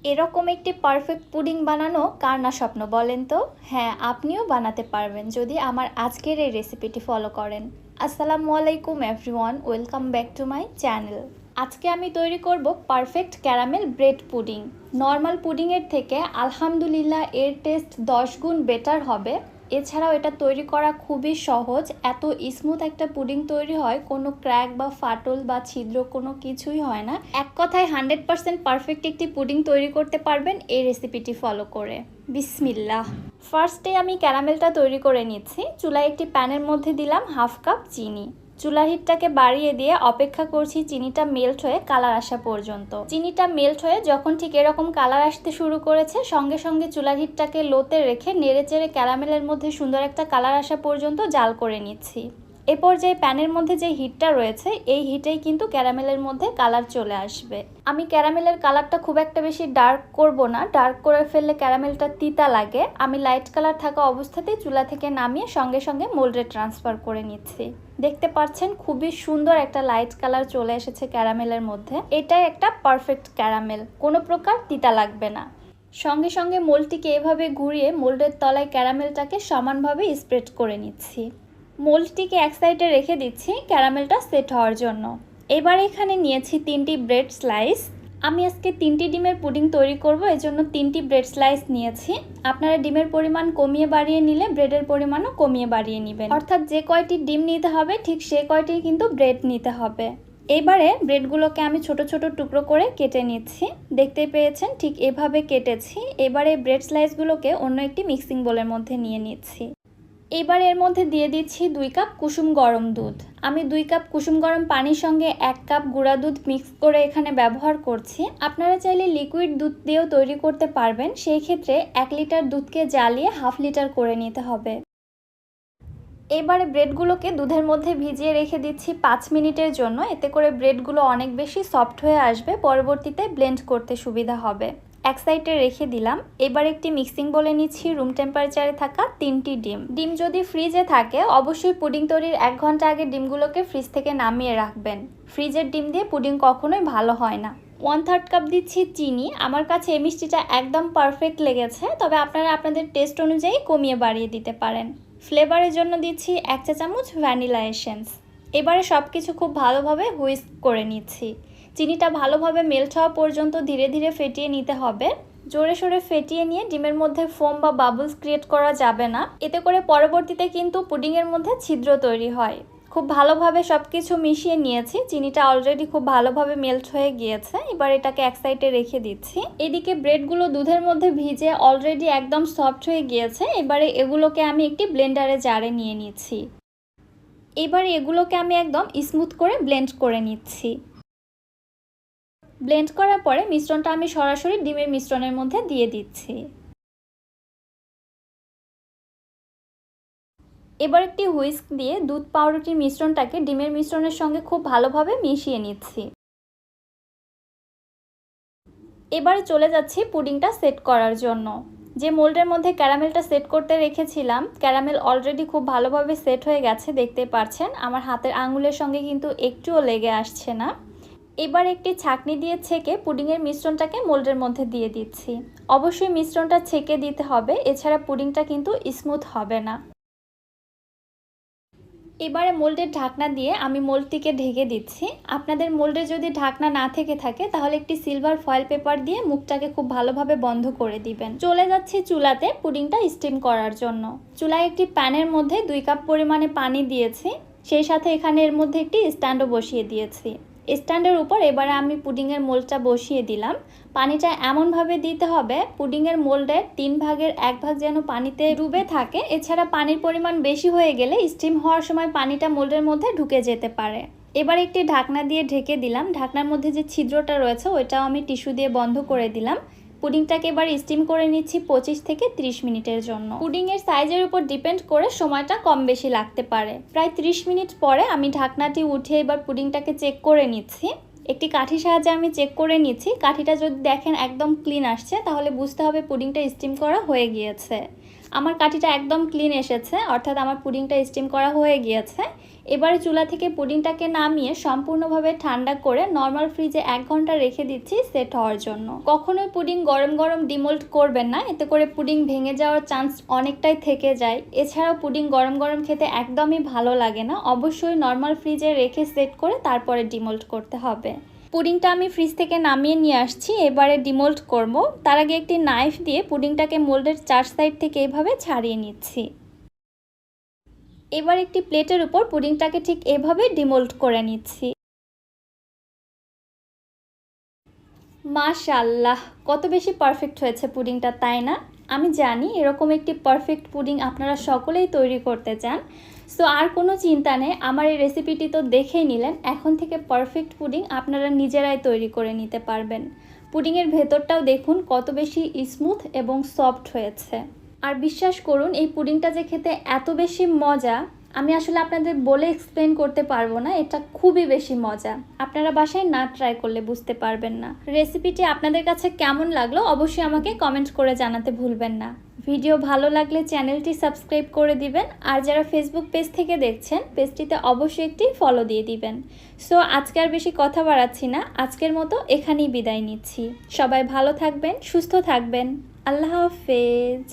এরকম একটি perfect pudding বানানো কার না স্বপ্ন বলেন তো? হ্যাঁ, আপনিও বানাতে পারবেন যদি আমার আজকের এই রেসিপিটি ফলো করেন। আসসালামু আলাইকুম everyone, welcome back to my channel. আজকে আমি তৈরি করব perfect caramel bread pudding. Normal পুডিংয়ের থেকে আলহামদুলিল্লাহ এর টেস্ট 10 গুণ বেটার হবে। এছাড়াও এটা তৈরি করা খুবই সহজ, এত স্মুথ একটা পুডিং তৈরি হয়, কোনো ক্র্যাক বা ফাটল বা ছিদ্র কোনো কিছুই হয় না। এক কথায় 100% পারফেক্ট একটি পুডিং তৈরি করতে পারবেন এই রেসিপিটি ফলো করে। বিসমিল্লাহ। ফার্স্টে আমি ক্যারামেলটা তৈরি করে নিচ্ছি। চুলায় একটি প্যানের মধ্যে দিলাম 1/2 কাপ চিনি। চুলার হিটটাকে বাড়িয়ে দিয়ে অপেক্ষা করছি চিনিটা মেল্ট হয়ে কালার আসা পর্যন্ত। চিনিটা মেল্ট হয়ে যখন ঠিক এরকম কালার আসতে শুরু করেছে, সঙ্গে সঙ্গে চুলার হিটটাকে লোতে রেখে নেড়েচেড়ে ক্যারামেলের মধ্যে সুন্দর একটা কালার আসা পর্যন্ত জাল করে নিচ্ছি। এ পর্যায়ে প্যানের মধ্যে যে হিটটা রয়েছে, এই হিটেই কিন্তু ক্যারামেলের মধ্যে কালার চলে আসবে। আমি ক্যারামেলের কালারটা খুব একটা বেশি ডার্ক করব না, ডার্ক করে ফেললে ক্যারামেলটা তিতা লাগে। আমি লাইট কালার থাকা অবস্থাতেই চুলা থেকে নামিয়ে সঙ্গে সঙ্গে মোল্ডে ট্রান্সফার করে নিচ্ছি। দেখতে পাচ্ছেন খুবই সুন্দর একটা লাইট কালার চলে এসেছে ক্যারামেলের মধ্যে। এটাই একটা পারফেক্ট ক্যারামেল, কোনো প্রকার তিতা লাগবে না। সঙ্গে সঙ্গে মোল্ডটিকে এভাবে ঘুরিয়ে মোল্ডের তলায় ক্যারামেলটাকে সমানভাবে স্প্রেড করে নিচ্ছি। মোল্ডটিকে এক সাইডে রেখে দিচ্ছি ক্যারামেলটা সেট হওয়ার জন্য। এবার এখানে নিয়েছি 3টি ব্রেড স্লাইস। আমি আজকে 3টি ডিমের পুডিং তৈরি করব, এজন্য 3টি ব্রেড স্লাইস নিয়েছি। আপনারা ডিমের পরিমাণ কমিয়ে বাড়িয়ে নিলে ব্রেডের পরিমাণও কমিয়ে বাড়িয়ে নেবেন, অর্থাৎ যে কয়টি ডিম নিতে হবে ঠিক সে কয়টি কিন্তু ব্রেড নিতে হবে। এবারে ব্রেডগুলোকে আমি ছোট ছোট টুকরো করে কেটে নিচ্ছি। দেখতে পেয়েছেন ঠিক এভাবে কেটেছি। এবারে ব্রেড স্লাইসগুলোকে অন্য একটি মিক্সিং বোলের মধ্যে নিয়ে নিচ্ছি। এবার এর মধ্যে দিয়ে দিচ্ছি 2 কাপ কুসুম গরম দুধ। আমি 2 কাপ কুসুম গরম পানির সঙ্গে 1 কাপ গুঁড়া দুধ মিক্স করে এখানে ব্যবহার করছি। আপনারা চাইলে লিকুইড দুধ দিয়েও তৈরি করতে পারবেন, সেই ক্ষেত্রে 1 লিটার দুধকে জ্বালিয়ে 1/2 লিটার করে নিতে হবে। এবারে ব্রেডগুলোকে দুধের মধ্যে ভিজিয়ে রেখে দিচ্ছি 5 মিনিটের জন্য। এতে করে ব্রেডগুলো অনেক বেশি সফট হয়ে আসবে, পরবর্তীতে ব্লেন্ড করতে সুবিধা হবে। এক সাইডে রেখে দিলাম। এবার একটি মিক্সিং বলে নিচ্ছি রুম টেম্পারেচারে থাকা 3টি ডিম। ডিম যদি ফ্রিজে থাকে অবশ্যই পুডিং তৈরির 1 ঘন্টা আগে ডিমগুলোকে ফ্রিজ থেকে নামিয়ে রাখবেন। ফ্রিজের ডিম দিয়ে পুডিং কখনোই ভালো হয় না। 1/3 কাপ দিচ্ছি চিনি। আমার কাছে এই মিষ্টিটা একদম পারফেক্ট লেগেছে, তবে আপনারা আপনাদের টেস্ট অনুযায়ী কমিয়ে বাড়িয়ে দিতে পারেন। ফ্লেভারের জন্য দিচ্ছি 1 চা চামচ ভ্যানিলা এসেন্স। এবারে সব কিছু খুব ভালোভাবে হুইস্ক করে নিচ্ছি। চিনিটা ভালোভাবে মেল্ট হওয়া পর্যন্ত ধীরে ধীরে ফেটিয়ে নিতে হবে। জোরে সোরে ফেটিয়ে নিয়ে ডিমের মধ্যে ফোম বা বাবলস ক্রিয়েট করা যাবে না, এতে করে পরবর্তীতে কিন্তু পুডিংয়ের মধ্যে ছিদ্র তৈরি হয়। খুব ভালোভাবে সব কিছু মিশিয়ে নিয়েছি। চিনিটা অলরেডি খুব ভালোভাবে মেল্ট হয়ে গিয়েছে। এবার এটাকে এক সাইডে রেখে দিচ্ছি। এদিকে ব্রেডগুলো দুধের মধ্যে ভিজে অলরেডি একদম সফট হয়ে গিয়েছে। এবারে এগুলোকে আমি একটি ব্লেন্ডারে জারে নিয়ে নিচ্ছি। এবার এগুলোকে আমি একদম স্মুথ করে ব্লেন্ড করে নিচ্ছি। ব্লেন্ড করার পরে মিশ্রণটা আমি সরাসরি ডিমের মিশ্রণের মধ্যে দিয়ে দিচ্ছি। এবার একটি হুইস্ক দিয়ে দুধ পাউরুটির মিশ্রণটাকে ডিমের মিশ্রণের সঙ্গে খুব ভালোভাবে মিশিয়ে নিচ্ছি। এবারে চলে যাচ্ছি পুডিংটা সেট করার জন্য। যে মোল্ডের মধ্যে ক্যারামেলটা সেট করতে রেখেছিলাম, ক্যারামেল অলরেডি খুব ভালোভাবে সেট হয়ে গেছে, দেখতে পাচ্ছেন আমার হাতের আঙুলের সঙ্গে কিন্তু একটুও লেগে আসছে না। এবার একটি ছাঁকনি দিয়ে ছেঁকে পুডিংয়ের মিশ্রণটাকে মোল্ডের মধ্যে দিয়ে দিচ্ছি। অবশ্যই মিশ্রণটা ছেঁকে দিতে হবে, এছাড়া পুডিংটা কিন্তু স্মুথ হবে না। এবারে মোল্ডের ঢাকনা দিয়ে আমি মোল্ডটিকে ঢেকে দিচ্ছি। আপনাদের মোল্ডে যদি ঢাকনা না থেকে থাকে তাহলে একটি সিলভার ফয়েল পেপার দিয়ে মুখটাকে খুব ভালোভাবে বন্ধ করে দিবেন। চলে যাচ্ছি চুলাতে পুডিংটা স্টিম করার জন্য। চুলায় একটি প্যানের মধ্যে 2 কাপ পরিমাণে পানি দিয়েছি, সেই সাথে এখানে এর মধ্যে একটি স্ট্যান্ডও বসিয়ে দিয়েছি। স্ট্যান্ডের উপর এবারে আমি পুডিংয়ের মোল্ডটা বসিয়ে দিলাম। পানিটা এমনভাবে দিতে হবে পুডিংয়ের মোল্ডের 3 ভাগের 1 ভাগ যেন পানিতে ডুবে থাকে। এছাড়া পানির পরিমাণ বেশি হয়ে গেলে স্টিম হওয়ার সময় পানিটা মোল্ডের মধ্যে ঢুকে যেতে পারে। এবার একটি ঢাকনা দিয়ে ঢেকে দিলাম। ঢাকনার মধ্যে যে ছিদ্রটা রয়েছে ওইটাও আমি টিস্যু দিয়ে বন্ধ করে দিলাম। পুডিংটাকে এবার স্টিম করে নিচ্ছি 25 থেকে 30 মিনিটের জন্য। পুডিংয়ের সাইজের উপর ডিপেন্ড করে সময়টা কম বেশি লাগতে পারে। প্রায় 30 মিনিট পরে আমি ঢাকনাটি উঠিয়ে এবার পুডিংটাকে চেক করে নিচ্ছি। একটি কাঠির সাহায্যে আমি চেক করে নিচ্ছি। কাঠিটা যদি দেখেন একদম ক্লিন আসছে তাহলে বুঝতে হবে পুডিংটা স্টিম করা হয়ে গিয়েছে। আমার কাঠিটা একদম ক্লিন এসেছে, অর্থাৎ আমার পুডিংটা স্টিম করা হয়ে গিয়েছে। এবারে চুলা থেকে পুডিংটাকে নামিয়ে সম্পূর্ণভাবে ঠান্ডা করে নর্মাল ফ্রিজে 1 ঘন্টা রেখে দিচ্ছি সেট হওয়ার জন্য। কখনোই পুডিং গরম গরম ডিমোল্ড করবেন না, এতে করে পুডিং ভেঙে যাওয়ার চান্স অনেকটাই থেকে যায়। এছাড়াও পুডিং গরম গরম খেতে একদমই ভালো লাগে না, অবশ্যই নর্মাল ফ্রিজে রেখে সেট করে তারপরে ডিমোল্ড করতে হবে। পুডিংটা আমি ফ্রিজ থেকে নামিয়ে নিয়ে আসছি, এবারে ডিমোল্ড করব। তার আগে একটি নাইফ দিয়ে পুডিংটাকে মোল্ডের 4 সাইড থেকে এইভাবে ছাড়িয়ে নিচ্ছি। এবার একটি প্লেটের উপর পুডিংটাকে ঠিক এভাবে ডিমোল্ড করে নিচ্ছি। মাশাআল্লাহ, কত বেশি পারফেক্ট হয়েছে পুডিংটা, তাই না? আমি জানি এরকম একটি পারফেক্ট পুডিং আপনারা সকলেই তৈরি করতে চান। সো আর কোনো চিন্তা নেই, আমার এই রেসিপিটি তো দেখেই নিলেন। এখন থেকে পারফেক্ট পুডিং আপনারা নিজেরাই তৈরি করে নিতে পারবেন। পুডিংয়ের ভেতরটাও দেখুন কত বেশি স্মুথ এবং সফট হয়েছে। আর বিশ্বাস করুন, এই পুডিংটা যে খেতে এত বেশি মজা, আমি আসলে আপনাদের বলে এক্সপ্লেন করতে পারবো না। এটা খুবই বেশি মজা, আপনারা বাসায় না ট্রাই করলে বুঝতে পারবেন না। রেসিপিটি আপনাদের কাছে কেমন লাগলো অবশ্যই আমাকে কমেন্ট করে জানাতে ভুলবেন না। ভিডিও ভালো লাগলে চ্যানেলটি সাবস্ক্রাইব করে দিবেন, আর যারা ফেসবুক পেজ থেকে দেখছেন পেজটিতে অবশ্যই একটি ফলো দিয়ে দিবেন। সো আজকে আর বেশি কথা বাড়াচ্ছি না, আজকের মতো এখানেই বিদায় নিচ্ছি। সবাই ভালো থাকবেন, সুস্থ থাকবেন। আল্লাহ হাফেজ।